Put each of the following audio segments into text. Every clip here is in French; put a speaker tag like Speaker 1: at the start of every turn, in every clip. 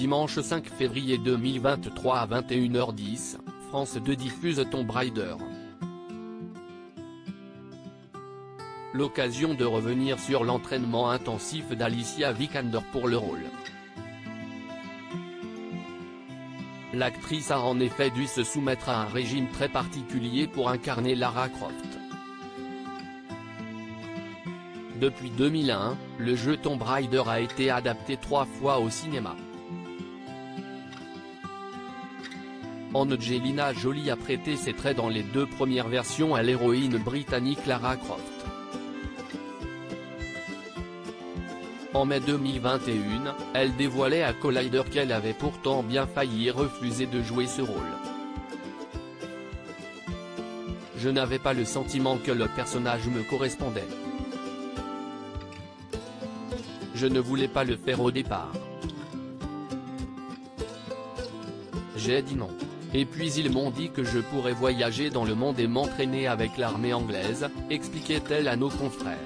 Speaker 1: dimanche 5 février 2023 à 21h10, France 2 diffuse Tomb Raider. L'occasion de revenir sur l'entraînement intensif d'Alicia Vikander pour le rôle. L'actrice a en effet dû se soumettre à un régime très particulier pour incarner Lara Croft. Depuis 2001, le jeu Tomb Raider a été adapté 3 fois au cinéma. Angelina Jolie a prêté ses traits dans les 2 premières versions à l'héroïne britannique Lara Croft. En mai 2021, elle dévoilait à Collider qu'elle avait pourtant bien failli refuser de jouer ce rôle. Je n'avais pas le sentiment que le personnage me correspondait. Je ne voulais pas le faire au départ. J'ai dit non. Et puis ils m'ont dit que je pourrais voyager dans le monde et m'entraîner avec l'armée anglaise, expliquait-elle à nos confrères.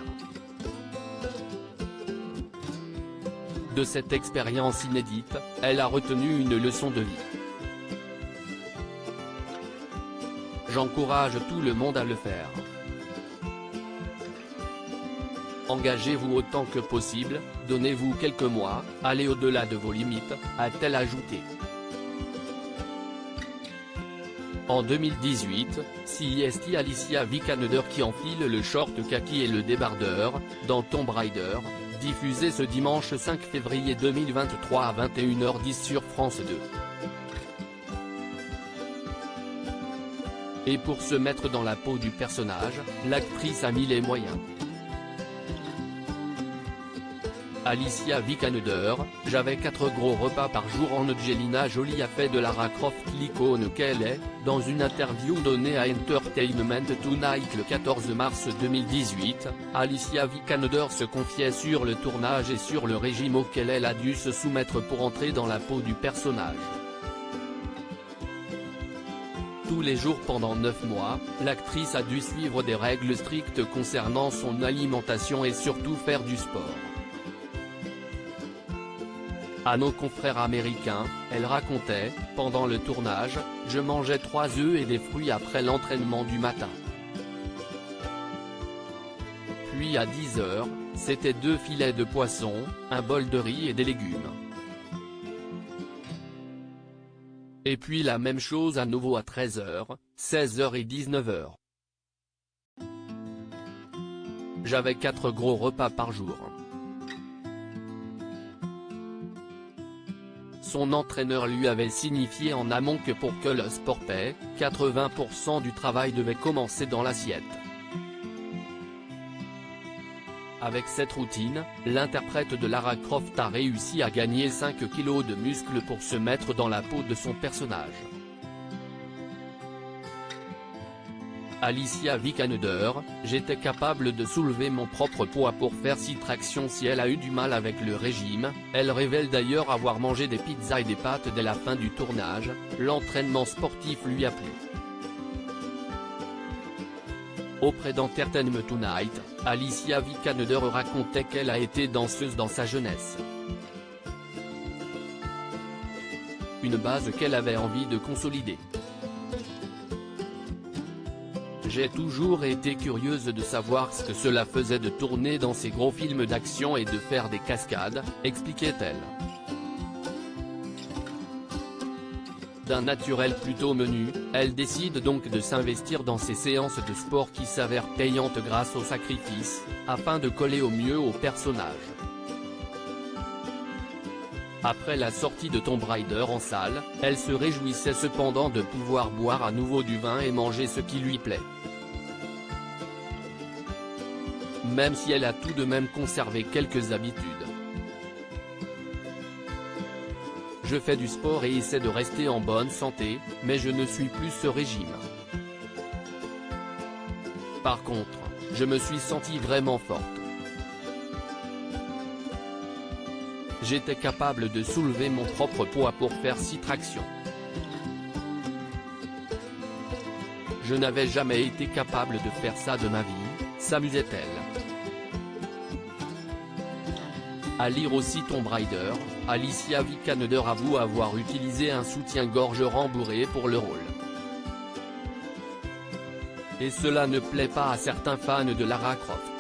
Speaker 1: De cette expérience inédite, elle a retenu une leçon de vie. J'encourage tout le monde à le faire. Engagez-vous autant que possible, donnez-vous quelques mois, allez au-delà de vos limites, a-t-elle ajouté. En 2018, c'est Alicia Vikander qui enfile le short kaki et le débardeur, dans Tomb Raider, diffusé ce dimanche 5 février 2023 à 21h10 sur France 2. Et pour se mettre dans la peau du personnage, l'actrice a mis les moyens. Alicia Vikander, j'avais 4 gros repas par jour. Angelina Jolie a fait de Lara Croft l'icône qu'elle est, dans une interview donnée à Entertainment Tonight le 14 mars 2018, Alicia Vikander se confiait sur le tournage et sur le régime auquel elle a dû se soumettre pour entrer dans la peau du personnage. Tous les jours pendant 9 mois, l'actrice a dû suivre des règles strictes concernant son alimentation et surtout faire du sport. À nos confrères américains, elle racontait, pendant le tournage, je mangeais 3 œufs et des fruits après l'entraînement du matin. Puis à 10h, c'était 2 filets de poisson, un bol de riz et des légumes. Et puis la même chose à nouveau à 13h, 16h et 19h. J'avais 4 gros repas par jour. Son entraîneur lui avait signifié en amont que pour que le sport paie, 80% du travail devait commencer dans l'assiette. Avec cette routine, l'interprète de Lara Croft a réussi à gagner 5 kilos de muscles pour se mettre dans la peau de son personnage. Alicia Vikander, j'étais capable de soulever mon propre poids pour faire 6 tractions. Si elle a eu du mal avec le régime, elle révèle d'ailleurs avoir mangé des pizzas et des pâtes dès la fin du tournage, l'entraînement sportif lui a plu. Auprès d'Entertainment Tonight, Alicia Vikander racontait qu'elle a été danseuse dans sa jeunesse. Une base qu'elle avait envie de consolider. J'ai toujours été curieuse de savoir ce que cela faisait de tourner dans ces gros films d'action et de faire des cascades, expliquait-elle. D'un naturel plutôt menu, elle décide donc de s'investir dans ces séances de sport qui s'avèrent payantes grâce au sacrifice, afin de coller au mieux au personnage. Après la sortie de Tomb Raider en salle, elle se réjouissait cependant de pouvoir boire à nouveau du vin et manger ce qui lui plaît. Même si elle a tout de même conservé quelques habitudes. Je fais du sport et essaie de rester en bonne santé, mais je ne suis plus ce régime. Par contre, je me suis sentie vraiment forte. J'étais capable de soulever mon propre poids pour faire 6 tractions. Je n'avais jamais été capable de faire ça de ma vie, s'amusait-elle. À lire aussi Tomb Raider, Alicia Vikander avoue avoir utilisé un soutien-gorge rembourré pour le rôle. Et cela ne plaît pas à certains fans de Lara Croft.